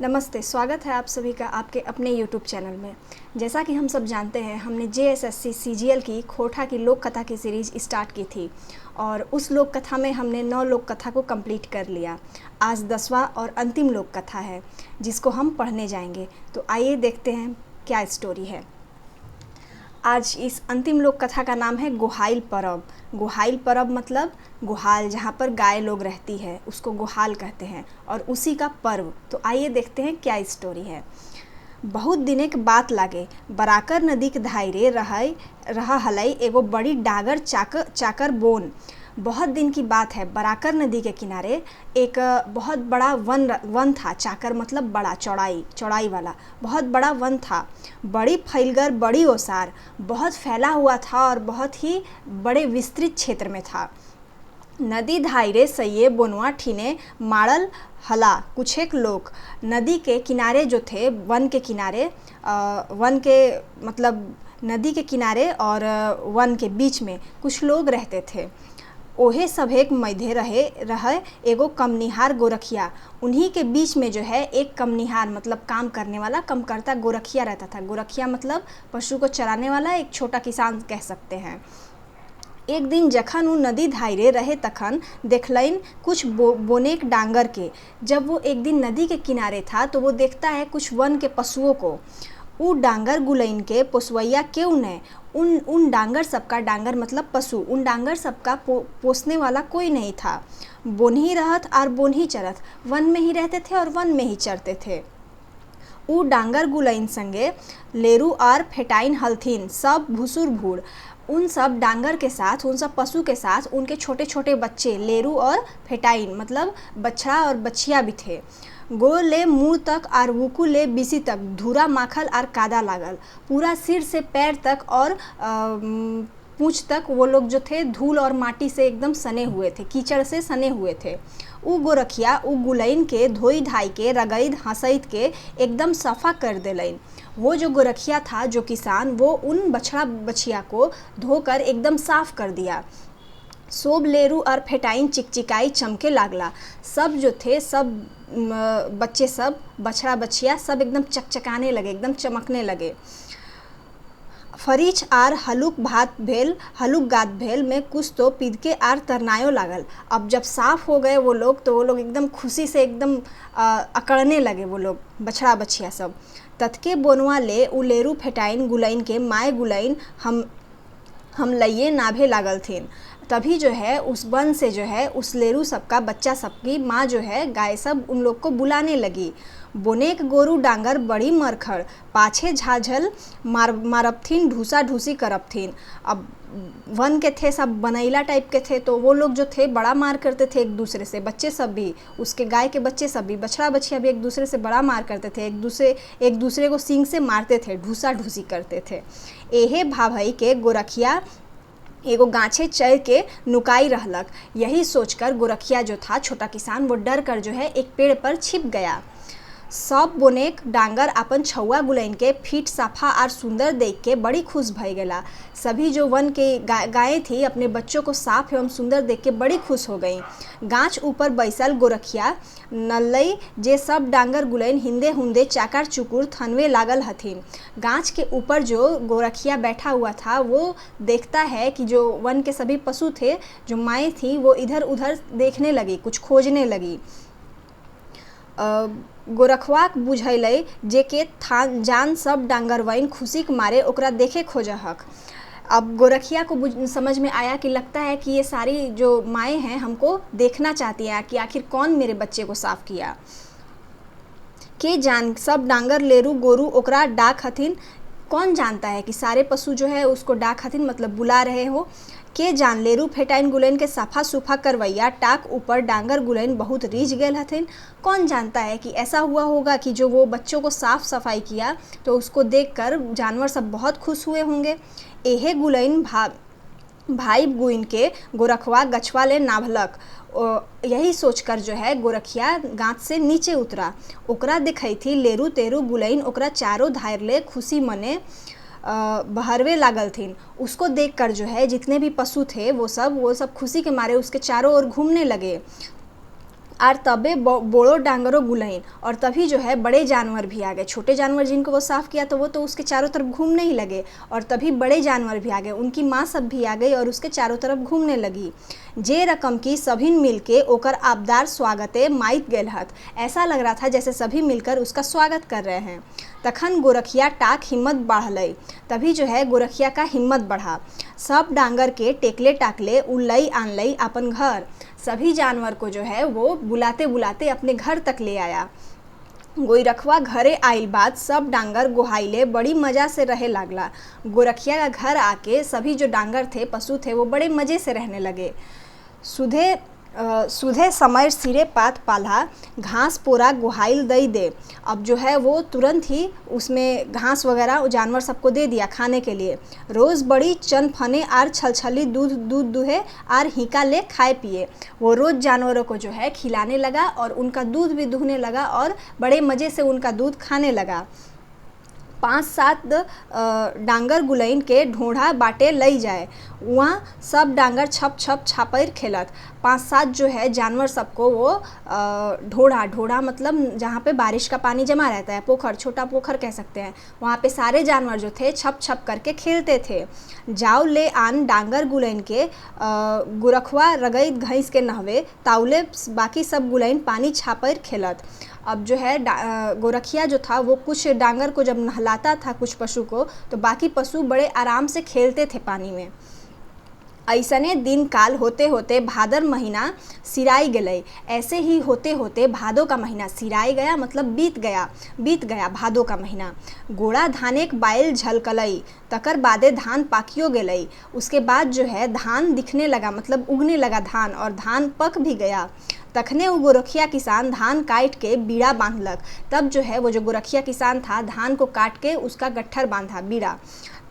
नमस्ते, स्वागत है आप सभी का आपके अपने YouTube चैनल में। जैसा कि हम सब जानते हैं, हमने JSSC CGL की खोटा की लोक कथा की सीरीज़ स्टार्ट की थी और उस लोक कथा में हमने 9 लोक कथा को कंप्लीट कर लिया। आज 10वां और अंतिम लोक कथा है जिसको हम पढ़ने जाएंगे। तो आइए देखते हैं क्या स्टोरी है। आज इस अंतिम लोक कथा का नाम है गुहाइल परब। गुहाइल परब मतलब गुहाल, जहाँ पर गाय लोग रहती है उसको गुहाल कहते हैं, और उसी का पर्व। तो आइए देखते हैं क्या स्टोरी है। बहुत दिने के बात लागे, बराकर नदी के धारे रहा हलई एगो बड़ी डागर चाकर बोन। बहुत दिन की बात है, बराकर नदी के किनारे एक बहुत बड़ा वन था। चाकर मतलब बड़ा, चौड़ाई वाला बहुत बड़ा वन था। बड़ी फैलगर, बड़ी ओसार, बहुत फैला हुआ था और बहुत ही बड़े विस्तृत क्षेत्र में था। नदी धायरे सैये बोनवा ठीने माड़ल हला कुछेक लोग। नदी के किनारे जो थे, वन के मतलब नदी के किनारे और वन के बीच में कुछ लोग रहते थे। ओहे सभेक मध्य रहे एगो कमनिहार गोरखिया। उन्हीं के बीच में जो है एक कमनिहार मतलब काम करने वाला कमकर्ता गोरखिया रहता था। गोरखिया मतलब पशु को चराने वाला, एक छोटा किसान कह सकते हैं। एक दिन जखन वो नदी धायरे रहे तखन देखलइन कुछ बोनेक डांगर के। जब वो एक दिन नदी के किनारे था तो वो देखता है कुछ वन के पशुओं को। उ डांगर गुलइन के पोसवैया क्यों न, उन डांगर सबका, डांगर मतलब पशु, उन डांगर सबका पोसने वाला कोई नहीं था। बोन ही रहत और बोन ही चरत, वन में ही रहते थे और वन में ही चरते थे। उ डांगर गुलइन संगे लेरू और फेटाइन हलथिन सब भूसुर भूड़। उन सब डांगर के साथ, उन सब पशु के साथ उनके छोटे छोटे बच्चे लेरू और फेटाइन मतलब बछड़ा और बछिया भी थे। गो ले मुँह तक और वुकू ले बीसी तक धूरा माखल और कादा लागल। पूरा सिर से पैर तक और पूंछ तक वो लोग जो थे धूल और माटी से एकदम सने हुए थे, कीचड़ से सने हुए थे। उ गोरखिया उ गुलइन के धोई धाई के रगईद हंसईद के एकदम सफ़ा कर देलइन। वो जो गोरखिया था, जो किसान, वो उन बछड़ा बछिया को धोकर एकदम साफ कर दिया। सोब लेरू और फेटाइन चिकचिकाई चमके लागला। सब जो थे, सब बच्चे, सब बछड़ा बछिया सब एकदम चकचकाने लगे, एकदम चमकने लगे। फरीच आर हलुक गात भेल में कुछ तो पिदके आर तरनायो लागल। अब जब साफ हो गए वो लोग तो वो लोग एकदम खुशी से एकदम अकड़ने लगे, वो लोग बछड़ा बछिया सब। ततके बोनवा ले उलेरू फेटाइन गुलइन के माए गुलइन हम लइये नाभे लागल थीन। तभी जो है उस वन से जो है उस लेरू सबका बच्चा सबकी माँ जो है गाय सब उन लोग को बुलाने लगी। बोनेक गोरू डांगर बड़ी मरखड़, पाछे झाझल मारबथिन, ढूसा ढूसी करबथिन। अब वन के थे सब बनैला टाइप के थे, तो वो लोग जो थे बड़ा मार करते थे एक दूसरे से। बच्चे सब भी, उसके गाय के बच्चे सब भी, बछड़ा बछिया भी एक दूसरे से बड़ा मार करते थे। एक दूसरे को सींग से मारते थे, ढूसा ढूसी करते थे। एहे भाभई के गोरखिया एगो गाछे चढ़ के नुकाई रहलक। यही सोचकर गोरखिया जो था, छोटा किसान, वो डर कर जो है एक पेड़ पर छिप गया। सब बोनेक डांगर अपन छौआ गुलइन के फीट साफा और सुंदर देख के बड़ी खुश भई गेला। सभी जो वन के गायें थी अपने बच्चों को साफ एवं सुंदर देख के बड़ी खुश हो गई। गाछ ऊपर बैसल गोरखिया नल्लई जे सब डांगर गुलइन हिंदे हुंदे चाकर चुकुर थनवे लागल हथिन। गाछ के ऊपर जो गोरखिया बैठा हुआ था वो देखता है कि जो वन के सभी पशु थे, जो माएँ थी, वो इधर उधर देखने लगी, कुछ खोजने लगी। गोरखवाक बुझैलै जे के जान सब डांगरवइन खुशी के मारे ओकरा देखे खोजहक। अब गोरखिया को समझ में आया कि लगता है कि ये सारी जो माएँ हैं हमको देखना चाहती हैं कि आखिर कौन मेरे बच्चे को साफ किया। के जान सब डांगर लेरू गोरू ओकरा डाक हथिन। कौन जानता है कि सारे पशु जो है उसको डाक हथिन मतलब बुला रहे हो। के जान लेरू फेटाइन गुलइन के सफ़ा सुफा करवैया टाक ऊपर डांगर गुलइन बहुत रीझ गेल हथिन। कौन जानता है कि ऐसा हुआ होगा कि जो वो बच्चों को साफ सफाई किया तो उसको देखकर जानवर सब बहुत खुश हुए होंगे। एहे गुलइन भाई गुइन के गोरखवा गछवा ले नाभलक। यही सोचकर जो है गोरखिया गाछ से नीचे उतरा। ओकरा देखई थी लेरू तेरू गुलइन ओकरा चारों धार ले खुशी मने बहरवे लागल थीन। उसको देखकर जो है जितने भी पशु थे वो सब खुशी के मारे उसके चारों ओर घूमने लगे। आर तबे बोड़ो डांगरो गुलैन, और तभी जो है बड़े जानवर भी आ गए। छोटे जानवर जिनको वो साफ़ किया तो वो तो उसके चारों तरफ घूमने ही लगे, और तभी बड़े जानवर भी आ गए, उनकी माँ सब भी आ गई और उसके चारों तरफ घूमने लगी। जे रकम की सभी मिलके ओकर आबदार स्वागते माइत गेल हत। ऐसा लग रहा था जैसे सभी मिलकर उसका स्वागत कर रहे हैं। तखन गोरखिया टाक हिम्मत बढ़लई, तभी जो है गोरखिया का हिम्मत बढ़ा। सब डांगर के टेकले टाकले उ लई आन लई अपन घर। सभी जानवर को जो है वो बुलाते बुलाते अपने घर तक ले आया। गोरखवा घरे आइल बाद सब डांगर गोहाइले बड़ी मज़ा से रहे लागला। गोरखिया का घर आके सभी जो डांगर थे, पशु थे, वो बड़े मज़े से रहने लगे। सुधे समय सिरे पात पाला घास पोरा गोहाइल दई दे। अब जो है वो तुरंत ही उसमें घास वगैरह जानवर सबको दे दिया खाने के लिए। रोज़ बड़ी चन फने आर छलछली दूध दुहे आर हिका ले खाए पिए। वो रोज़ जानवरों को जो है खिलाने लगा और उनका दूध भी दुहने लगा और बड़े मज़े से उनका दूध खाने लगा। 5-7 डांगर गुलैन के ढोढ़ा बाटे लई जाए। वहाँ सब डांगर छप छप छापर खेलत। 5-7 जो है जानवर सबको वो ढोढ़ा मतलब जहाँ पे बारिश का पानी जमा रहता है, पोखर, छोटा पोखर कह सकते हैं, वहाँ पे सारे जानवर जो थे छप छप करके खेलते थे। जाओ ले आन डांगर गुलैन के गुरखवा रगई घैंस के नहवे, ताउले बाकी सब गुलैन पानी छापर खेलत। अब जो है गोरखिया जो था वो कुछ डांगर को जब नहलाता था, कुछ पशु को, तो बाकी पशु बड़े आराम से खेलते थे पानी में। ऐसने दिन काल होते होते भादर महीना सिराई गई। ऐसे ही होते होते भादो का महीना सिराई गया, मतलब बीत गया भादो का महीना। गोड़ा धानेक बाइल झलकलई, तकर बादे धान पाकियो गई। उसके बाद जो है धान दिखने लगा, मतलब उगने लगा धान, और धान पक भी गया। तखने वो गोरखिया किसान धान काट के बीड़ा बांधलक। तब जो है वो जो गोरखिया किसान था धान को काट के उसका गट्ठर बांधा, बीड़ा।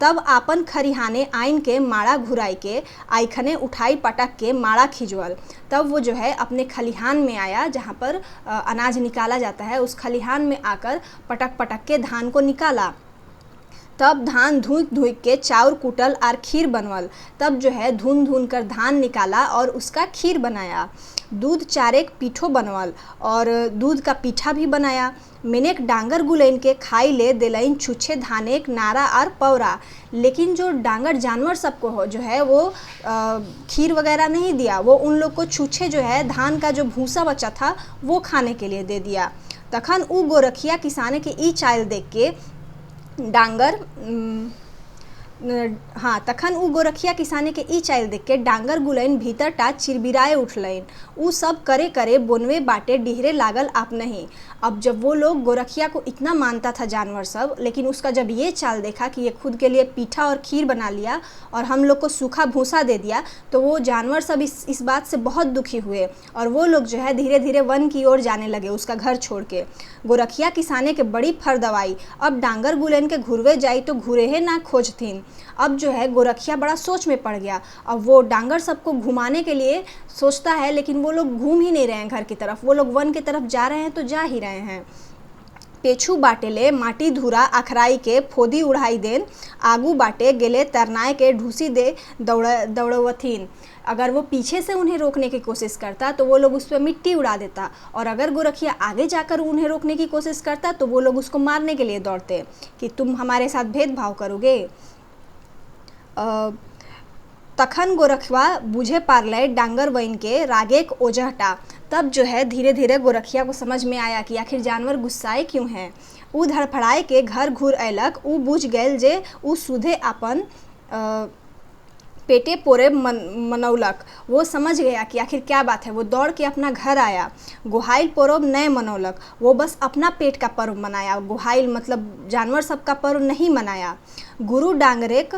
तब आपन खरिहाने आइन के माड़ा घुराई के आइखने उठाई पटक के माड़ा खिंचवल। तब वो जो है अपने खलिहान में आया जहाँ पर अनाज निकाला जाता है, उस खलिहान में आकर पटक पटक के धान को निकाला। तब धान धुक धुक के चाउर कुटल और खीर बनवल। तब जो है धुन कर धान निकाला और उसका खीर बनाया। दूध चारेक पीठो बनवल और दूध का पीठा भी बनाया। मेनेक डांगर गुलैन के खाई ले दिलैन छुच्छे धानेक नारा और पौरा। लेकिन जो डांगर जानवर सबको हो जो है वो खीर वगैरह नहीं दिया, वो उन लोग को छुच्छे जो है धान का जो भूसा बचा था वो खाने के लिए दे दिया। तखन उ गोरखिया किसाने के ई चाल देख के तखन उ गोरखिया किसाने के ई चाल देख के डांगर गुलैन भीतर टा चिरबिराए उठलैन। उ सब करे करे बोनवे बाटे डिहरे लागल आप नहीं। अब जब वो लोग गोरखिया को इतना मानता था जानवर सब, लेकिन उसका जब ये चाल देखा कि ये खुद के लिए पीठा और खीर बना लिया और हम लोग को सूखा भूसा दे दिया, तो वो जानवर सब इस बात से बहुत दुखी हुए और वो लोग जो है धीरे धीरे वन की ओर जाने लगे उसका घर छोड़ के। गोरखिया किसाने के बड़ी फर दवाई। अब डांगर गुलैन के घुरवे जाई तो घुरे है ना खोजथिन। अब जो है गोरखिया बड़ा सोच में पड़ गया। अब वो डांगर सबको घुमाने के लिए सोचता है, लेकिन वो लोग घूम ही नहीं रहे हैं घर की तरफ, वो लोग वन की तरफ जा रहे हैं तो जा ही रहे हैं। पेछू बाटेले माटी धूरा अखराई के फोदी उड़ाई देन, आगू बाटे गेले तरनाए के ढूसी दे दौड़वथिन। अगर वो पीछे से उन्हें रोकने की कोशिश करता तो वो लोग उस पर मिट्टी उड़ा देता, और अगर गोरखिया आगे जाकर उन्हें रोकने की कोशिश करता तो वो लोग उसको मारने के लिए दौड़ते कि तुम हमारे साथ भेदभाव करोगे। तखन गोरखवा बुझे पारले डांगर वैन के रागेक ओजहटा। तब जो है धीरे धीरे गोरखिया को समझ में आया कि आखिर जानवर गुस्साए क्यों हैं। उ धड़फड़ाए के घर घूर अयलक। उ बुझ गए जे उ सुधे अपन पेटे पोरे मनौलक। वो समझ गया कि आखिर क्या बात है। वो दौड़ के अपना घर आया। गोहाइल पर्व नए मनौलक, वो बस अपना पेट का पर्व मनाया, गोहाइल मतलब जानवर सबका पर्व नहीं मनाया। गुरु डांगरेक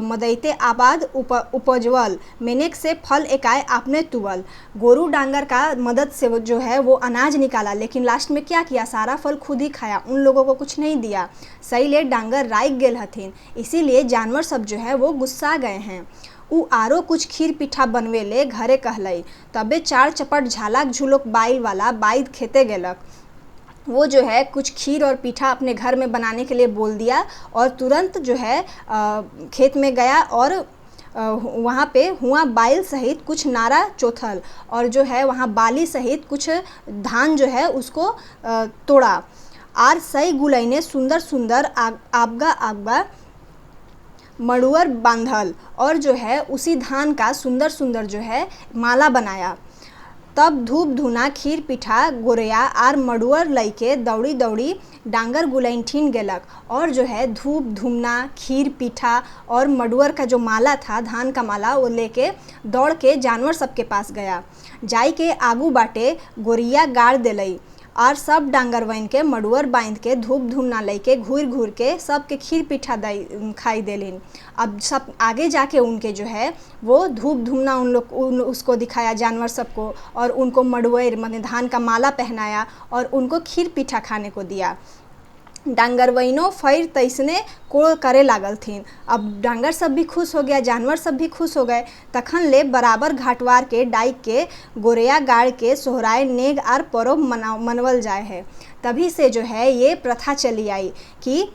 मदैते आबाद उपजवल, मेनेक से फल एकाए आपने तुवल। गोरु डांगर का मदद से वो जो है वो अनाज निकाला, लेकिन लास्ट में क्या किया, सारा फल खुद ही खाया, उन लोगों को कुछ नहीं दिया। सही ले डांगर राइक गेल हथिन, इसीलिए जानवर सब जो है वो गुस्सा गए हैं। उ आरो कुछ खीर पिठा बनवे ले घरे कहलई। तबे 4 चपट झालाक झुलोक बाइल वाला बाइद खेते गेलक। वो जो है कुछ खीर और पीठा अपने घर में बनाने के लिए बोल दिया और तुरंत जो है खेत में गया और वहाँ पे हुआ बाइल सहित कुछ नारा चौथल, और जो है वहाँ बाली सहित कुछ धान जो है उसको तोड़ा। आर सई गुलैने सुंदर सुंदर आबगा आबगा मड़ुअर बांधल, और जो है उसी धान का सुंदर सुंदर जो है माला बनाया। तब धूप धुना खीर पिठा गोरया आर मड़ुअर लैके दौड़ी दौड़ी डांगर गुलैठिन गेलक, और जो है धूप धुमना खीर पिठा और मड़ुअर का जो माला था, धान का माला, वो लेके दौड़ के जानवर सबके पास गया। जाई के आगू बाटे गोरिया गाड़ देलई, और सब डांगरवैन के मड़ुअर बांध के धूप धुमना लेके घूर घूर के सबके खीर पिठा खाई देलिन। अब सब आगे जाके उनके जो है वो धूप धुमना उसको दिखाया जानवर सबको, और उनको मड़ुअर माने धान का माला पहनाया और उनको खीर पिठा खाने को दिया। डांगरवैनो फैर तैसने कोड़ करे लागल थीन। अब डांगर सब भी खुश हो गया, जानवर सब भी खुश हो गए। तखन ले बराबर घाटवार के डाइक के गोरया गाड़ के सोहराय नेग आर पर्व मनवल जाए है। तभी से जो है ये प्रथा चली आई कि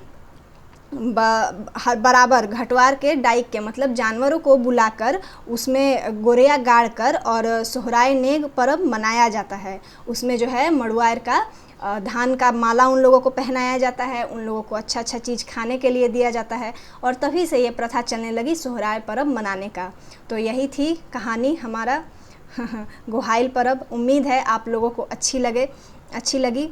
बराबर घटवार के डाइक के मतलब जानवरों को बुलाकर उसमें गोरया गाड़ कर और सोहराय नेग पर्व मनाया जाता है। उसमें जो है मड़ुआर का धान का माला उन लोगों को पहनाया जाता है, उन लोगों को अच्छा अच्छा चीज़ खाने के लिए दिया जाता है, और तभी से ये प्रथा चलने लगी सोहराय पर्व मनाने का। तो यही थी कहानी हमारा गोहाइल पर्व। उम्मीद है आप लोगों को अच्छी लगी।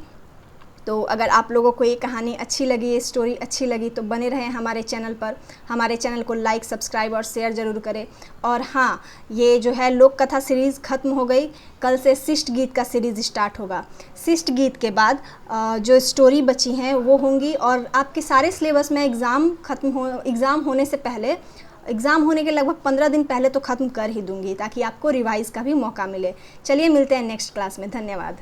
तो अगर आप लोगों को ये कहानी अच्छी लगी, ये स्टोरी अच्छी लगी, तो बने रहें हमारे चैनल पर। हमारे चैनल को लाइक, सब्सक्राइब और शेयर ज़रूर करें। और हाँ, ये जो है लोक कथा सीरीज़ ख़त्म हो गई, कल से शिष्ट गीत का सीरीज़ स्टार्ट होगा। शिष्ट गीत के बाद जो स्टोरी बची हैं वो होंगी, और आपके सारे सिलेबस में एग्ज़ाम होने से पहले, एग्ज़ाम होने के लगभग 15 दिन पहले तो ख़त्म कर ही दूँगी, ताकि आपको रिवाइज़ का भी मौका मिले। चलिए मिलते हैं नेक्स्ट क्लास में। धन्यवाद।